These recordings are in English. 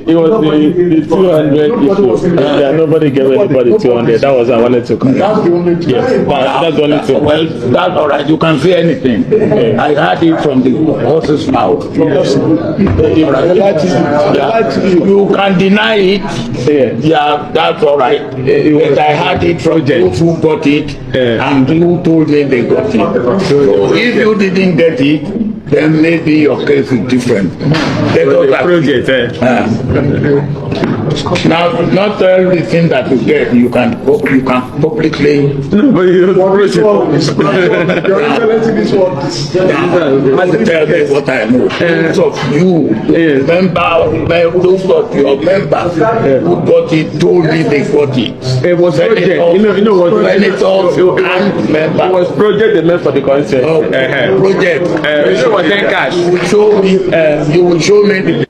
the 200 issue. Yeah, nobody gave anybody 200. That was I wanted to correct. That's the only thing. Yes, that's the only thing. Well, that's all right. You can say anything. Yeah. I heard it from the horse's mouth. Yes. You can deny it. Yeah, that's all right. But I heard it from those who got it, and who told me they got it. So if you didn't get it, then maybe your case is different. Project. Now, not everything that you get, you can publicly. No, but you Tell them what I know. So you, those of your members who got it, told me they got it. It was project. You know what? Senators and members. It was project they meant for the concert. Project. You know what? Cash. You will show me. You will show me the.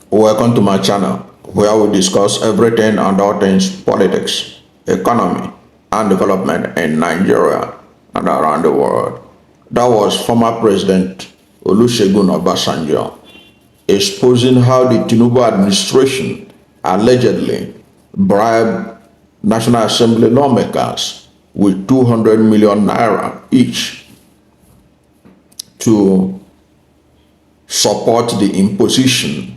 Welcome to my channel, where we discuss everything and all things politics, economy, and development in Nigeria and around the world. That was former President Olusegun Obasanjo exposing how the Tinubu administration allegedly bribed National Assembly lawmakers with 200 million naira each to support the imposition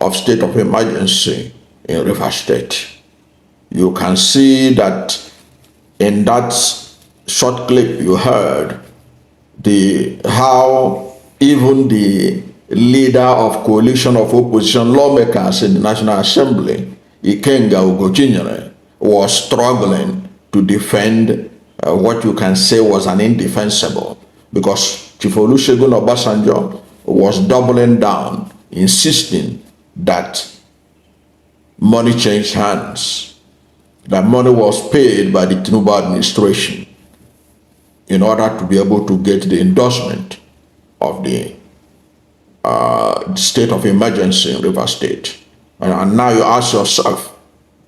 of state of emergency in Rivers State. You can see that in that short clip you heard how even the leader of coalition of opposition lawmakers in the National Assembly, Ikenga Ugochinyere, was struggling to defend what you can say was an indefensible, because Chief Olusegun Obasanjo was doubling down, insisting that money changed hands, that money was paid by the Tinubu administration in order to be able to get the endorsement of the state of emergency in Rivers State. And now you ask yourself,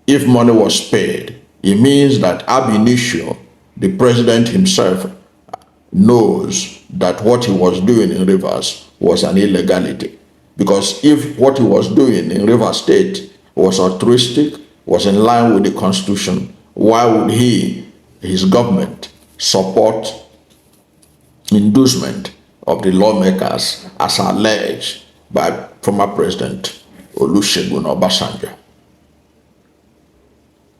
if money was paid, it means that ab initio, the president himself knows that what he was doing in Rivers was an illegality. Because if what he was doing in Rivers State was altruistic, was in line with the Constitution, why would his government, support inducement of the lawmakers as alleged by former President Olusegun Obasanjo?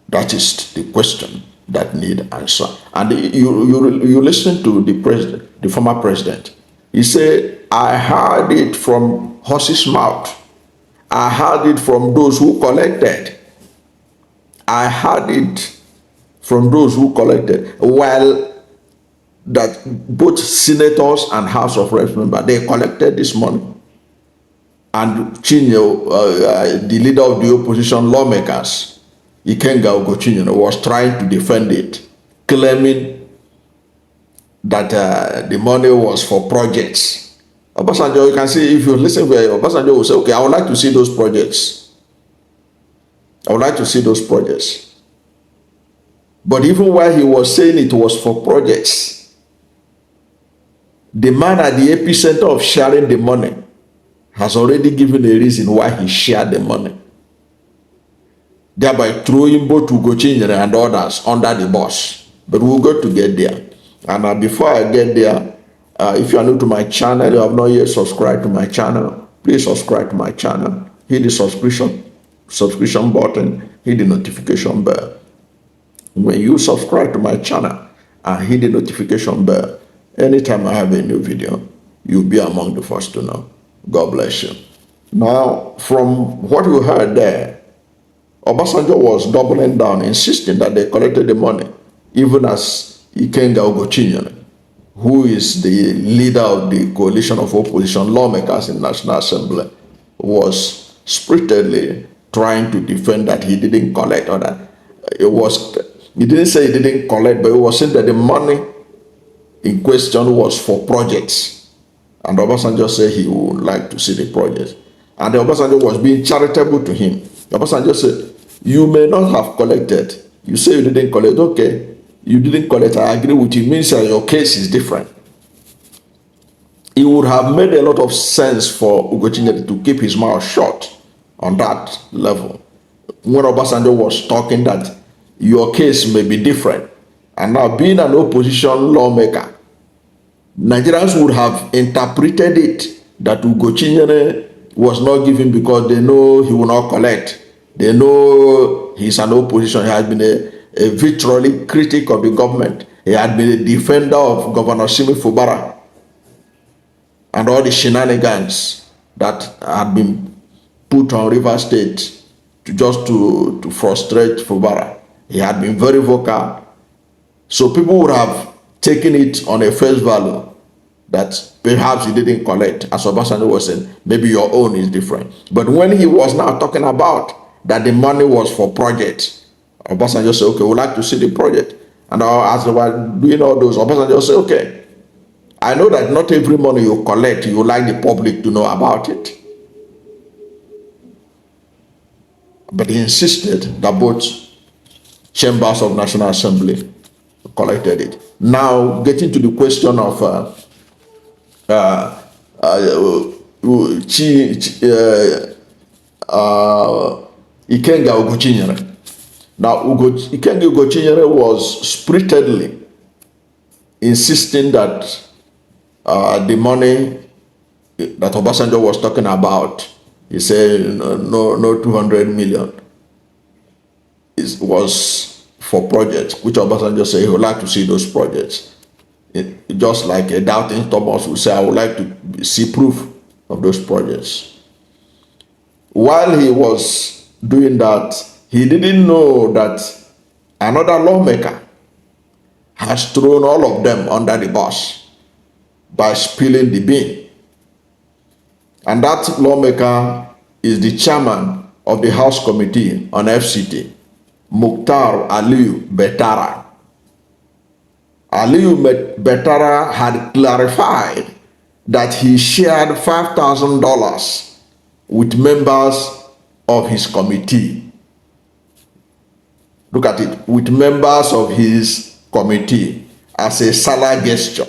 That is the question that need answer. And you listen to the former president. He said, I heard it from horse's mouth. I heard it from those who collected. I heard it from those who collected. While that both senators and House of Reps members, they collected this money. And Chinyo, the leader of the opposition lawmakers, Ikenga Ugochinyere, was trying to defend it, claiming that the money was for projects. Obasanjo, you can see, if you listen to Obasanjo will say, okay, I would like to see those projects. I would like to see those projects. But even while he was saying it was for projects, the man at the epicenter of sharing the money has already given a reason why he shared the money, thereby throwing both Ugochinyere and others under the bus. But we'll go to get there. And before I get there, if you are new to my channel, you have not yet subscribed to my channel, please subscribe to my channel. Hit the subscription button, hit the notification bell. When you subscribe to my channel and hit the notification bell, anytime I have a new video, you'll be among the first to know. God bless you. Now, from what you heard there, Obasanjo was doubling down, insisting that they collected the money, even as Ikenga Ugochinyere, who is the leader of the coalition of opposition lawmakers in the National Assembly, was spiritedly trying to defend that he didn't collect, or that he didn't say he didn't collect, but he was saying that the money in question was for projects. And Obasanjo said he would like to see the projects. And Obasanjo was being charitable to him. Obasanjo said, you may not have collected. You say you didn't collect. Okay, you didn't collect. I agree with you. It means that your case is different. it would have made a lot of sense for Ugochinyere to keep his mouth shut on that level. When Obasanjo was talking that your case may be different, and now being an opposition lawmaker, Nigerians would have interpreted it that Ugochinyere was not given because they know he will not collect. They know he's an opposition. He has been a vitriolic critic of the government. He had been a defender of Governor Simi Fubara and all the shenanigans that had been put on River State to frustrate Fubara. He had been very vocal. So people would have taken it on a face value that perhaps he didn't collect, as Obasanjo was saying, maybe your own is different. But when he was now talking about that the money was for projects, Obasanjo said, okay, we'd like to see the project. And as they were doing all those, Obasanjo said, okay, I know that not every money you collect, you like the public to know about it. But he insisted that both chambers of National Assembly collected it. Now, getting to the question of Ikenga Ugochinyere. Now, Ikenga Ugochinyere was spiritedly insisting that the money that Obasanjo was talking about, he said no 200 million, was for projects, which Obasanjo said he would like to see those projects. Just like a doubting Thomas would say, I would like to see proof of those projects. While he was doing that, he didn't know that another lawmaker has thrown all of them under the bus by spilling the bean. And that lawmaker is the chairman of the House Committee on FCT, Mukhtar Aliyu Betara. Aliyu Betara had clarified that he shared $5,000 with members of his committee. Look at it, with members of his committee as a salary gesture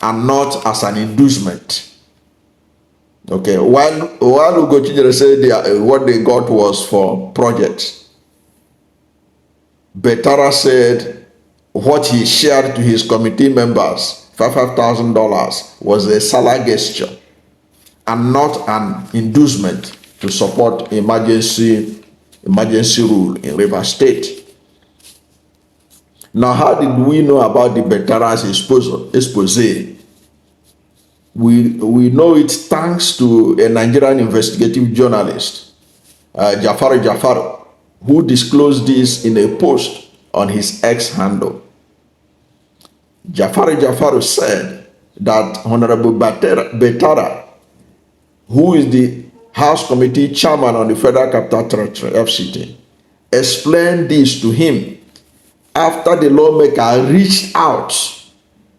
and not as an inducement. Okay, while Ugochinyere said what they got was for projects, Betara said what he shared to his committee members, $5,000, was a salary gesture and not an inducement to support emergency rule in River State. Now, how did we know about the Betara's expose? We know it thanks to a Nigerian investigative journalist, Jafaru, who disclosed this in a post on his X handle. Jafaru said that Honorable Betara, who is the House Committee Chairman on the Federal Capital Territory, FCT, explained this to him after the lawmaker reached out.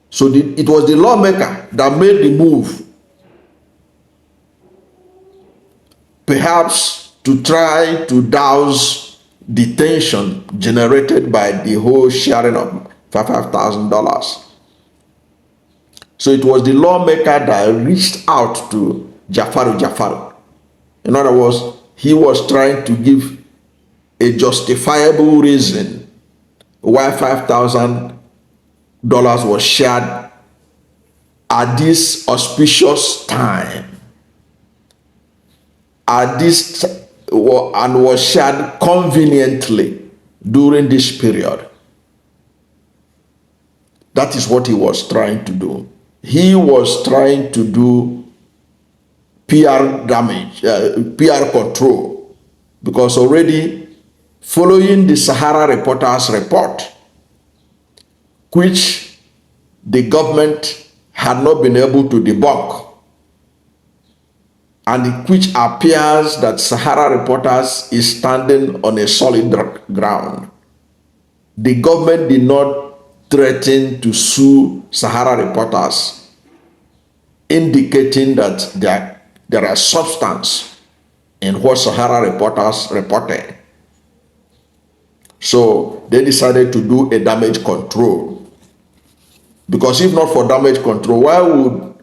So it was the lawmaker that made the move, perhaps to try to douse the tension generated by the whole sharing of $5,000. So it was the lawmaker that reached out to Jafaru. In other words, he was trying to give a justifiable reason why $5,000 was shared at this auspicious time, and was shared conveniently during this period. That is what he was trying to do. He was trying to do PR damage, PR control, because already following the Sahara Reporters report, which the government had not been able to debunk, and which appears that Sahara Reporters is standing on a solid ground. The government did not threaten to sue Sahara Reporters, indicating that there are substance in what Sahara Reporters reported. So they decided to do a damage control. Because if not for damage control, why would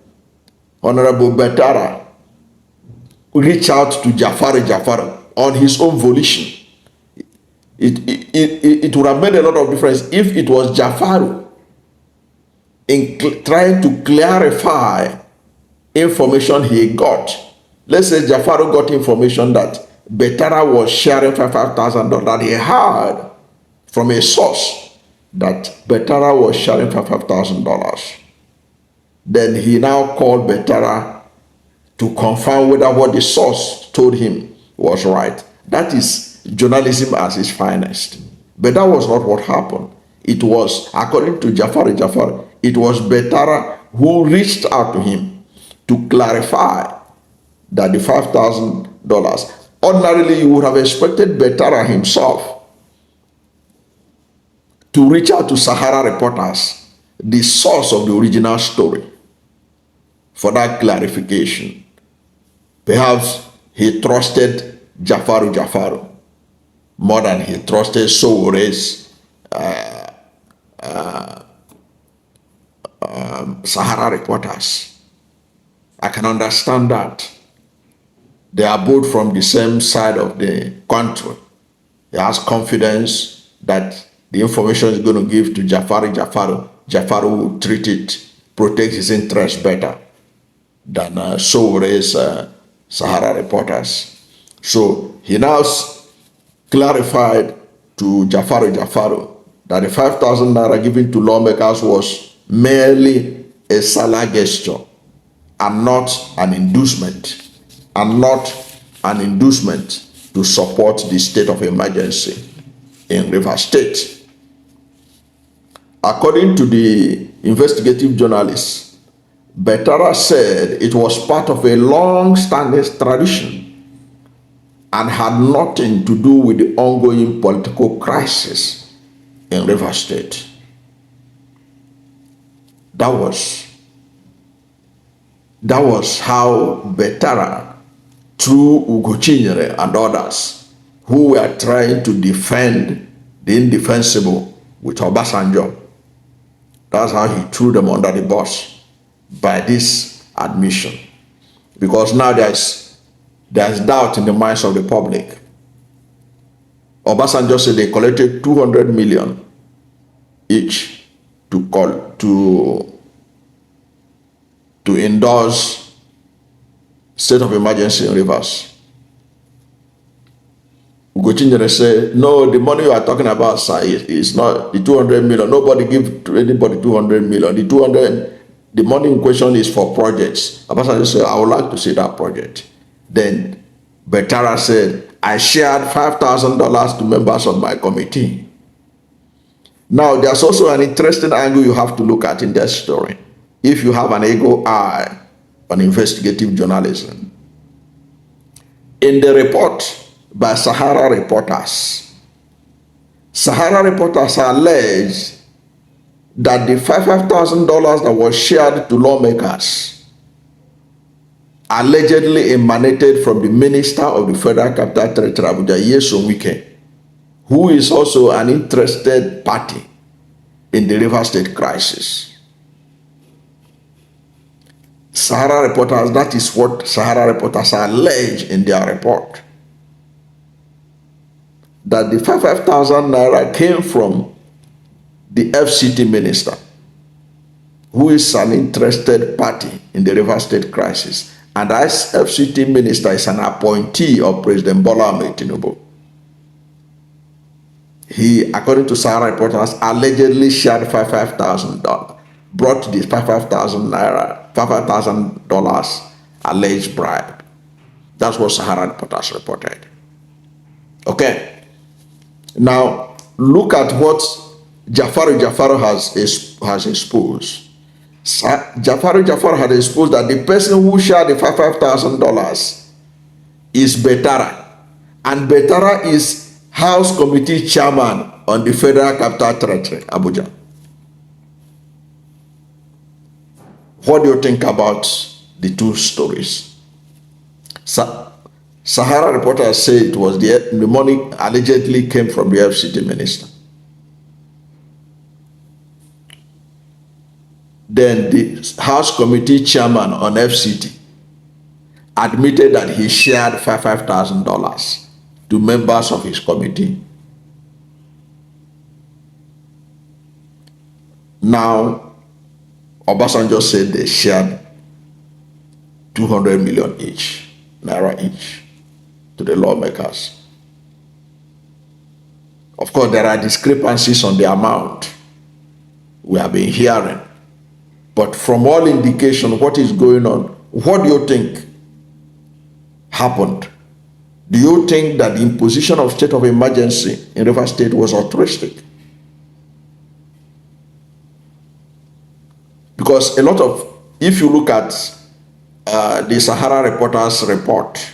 Honorable Betara reached out to Jafar on his own volition. It would have made a lot of difference if it was Jafar in trying to clarify information he got. Let's say Jafar got information that Betara was sharing $5,000 that he heard from a source that Betara was sharing $5,000. Then he now called Betara to confirm whether what the source told him was right. That is journalism at its finest. But that was not what happened. It was, according to Jafar, it was Betara who reached out to him to clarify that the $5,000. Ordinarily, you would have expected Betara himself to reach out to Sahara reporters, the source of the original story, for that clarification. Perhaps he trusted Jafaru more than he trusted Sowore's Sahara reporters. I can understand that. They are both from the same side of the country. He has confidence that the information is going to give to Jafaru will treat it, protect his interests better than Sowore's Sahara reporters. So he now clarified to Jafaru that the 5,000 naira given to lawmakers was merely a salary gesture and not an inducement, to support the state of emergency in Rivers State. According to the investigative journalist, Betara said it was part of a long-standing tradition and had nothing to do with the ongoing political crisis in Rivers State. That was how Betara, through Ugochinyere and others who were trying to defend the indefensible with Obasanjo, that's how he threw them under the bus by this admission. Because now there's doubt in the minds of the public. Obasanjo said they collected 200 million each to endorse state of emergency in Rivers. Ugochinyere said, no, the money you are talking about, sir, is not the 200 million. Nobody give to anybody 200 million. The money in question is for projects. Obasanjo said, I would like to see that project. Then Betara said, I shared $5,000 to members of my committee. Now, there's also an interesting angle you have to look at in that story, if you have an eagle eye on investigative journalism. In the report by Sahara reporters allege that the $5,000 that was shared to lawmakers allegedly emanated from the Minister of the Federal Capital Territory, Abuja, Nyesom Wike, who is also an interested party in the Rivers State crisis. Sahara reporters, that is what Sahara reporters allege in their report, that the 5,000 naira came from the FCT Minister, who is an interested party in the Rivers State crisis. And as FCT Minister is an appointee of President Bola Ahmed Tinubu. He, according to Sahara reporters, allegedly shared $5,000, brought this $5,000 alleged bribe. That's what Sahara reporters reported. Okay. Now, look at what Jafaru has exposed. Jafaru had exposed that the person who shared the $5,000 is Betara. And Betara is House Committee Chairman on the Federal Capital Territory, Abuja. What do you think about the two stories? Sahara reporters say it was the money allegedly came from the FCT Minister. Then the House Committee Chairman on FCT admitted that he shared $5,000 to members of his committee. Now, Obasanjo said they shared 200 million naira each to the lawmakers. Of course, there are discrepancies on the amount we have been hearing. But from all indication, what is going on? What do you think happened? Do you think that the imposition of state of emergency in Rivers State was altruistic? Because a lot of, if you look at the Sahara Reporters report,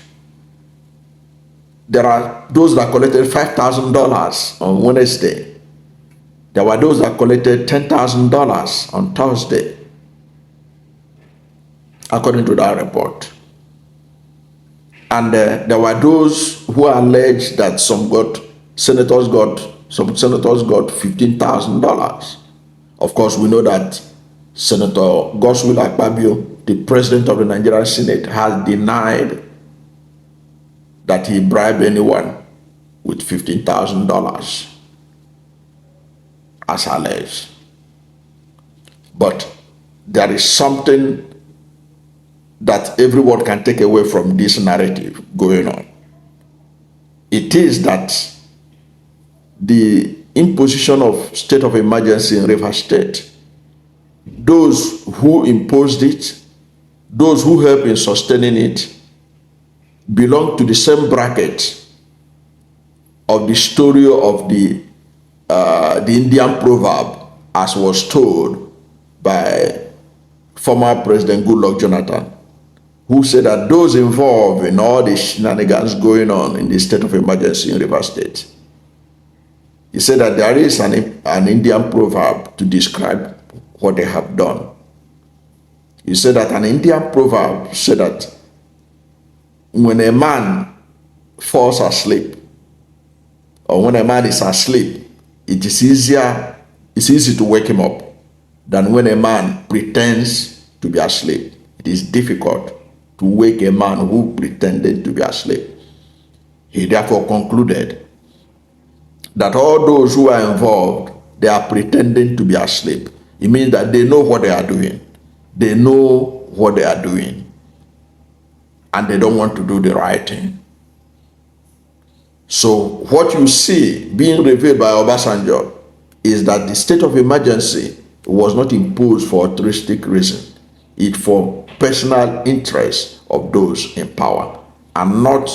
there are those that collected $5,000 on Wednesday. There were those that collected $10,000 on Thursday, according to that report. And there were those who alleged that some senators got $15,000. Of course, we know that Senator Ngozi Odu, the president of the Nigerian Senate, has denied that he bribed anyone with $15,000 as alleged. But there is something that everyone can take away from this narrative going on. It is that the imposition of state of emergency in Rivers State, those who imposed it, those who helped in sustaining it, belong to the same bracket of the story of the Indian proverb, as was told by former President Goodluck Jonathan, who said that those involved in all the shenanigans going on in the state of emergency in Rivers State, he said that there is an Indian proverb to describe what they have done. He said that an Indian proverb said that when a man falls asleep, or when a man is asleep, it is easy to wake him up than when a man pretends to be asleep. It is difficult to wake a man who pretended to be asleep. He therefore concluded that all those who are involved, they are pretending to be asleep. It means that they know what they are doing. They know what they are doing, and they don't want to do the right thing. So what you see being revealed by Obasanjo is that the state of emergency was not imposed for altruistic reason. It for personal interest of those in power, and not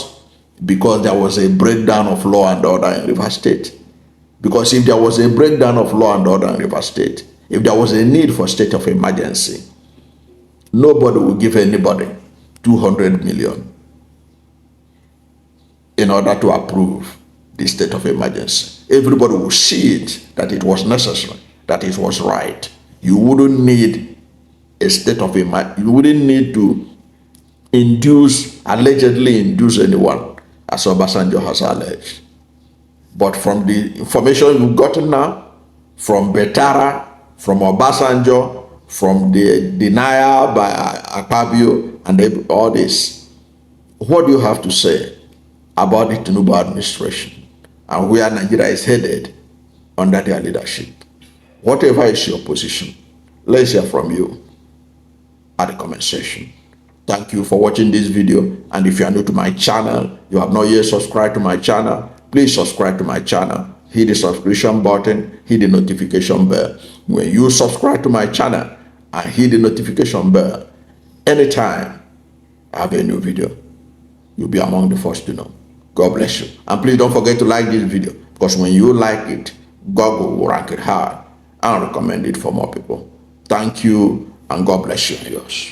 because there was a breakdown of law and order in Rivers State. Because if there was a breakdown of law and order in Rivers State, if there was a need for state of emergency, nobody will give anybody 200 million in order to approve the state of emergency. Everybody will see it, that it was necessary, that it was right. You wouldn't need a state of emergency. You wouldn't need to allegedly induce anyone, as Obasanjo has alleged. But from the information you've gotten now, from Betara, from Obasanjo, from the denial by Akpabio, and all this, what do you have to say about the Tinubu administration and where Nigeria is headed under their leadership? Whatever is your position, let's hear from you at the comment section. Thank you for watching this video, and if you are new to my channel, you have not yet subscribed to my channel, please subscribe to my channel. Hit the subscription button, hit the notification bell. When you subscribe to my channel and hit the notification bell, anytime I have a new video, you'll be among the first to know. God bless you. And please don't forget to like this video, because when you like it, Google will rank it high and recommend it for more people. Thank you, and God bless you and yours.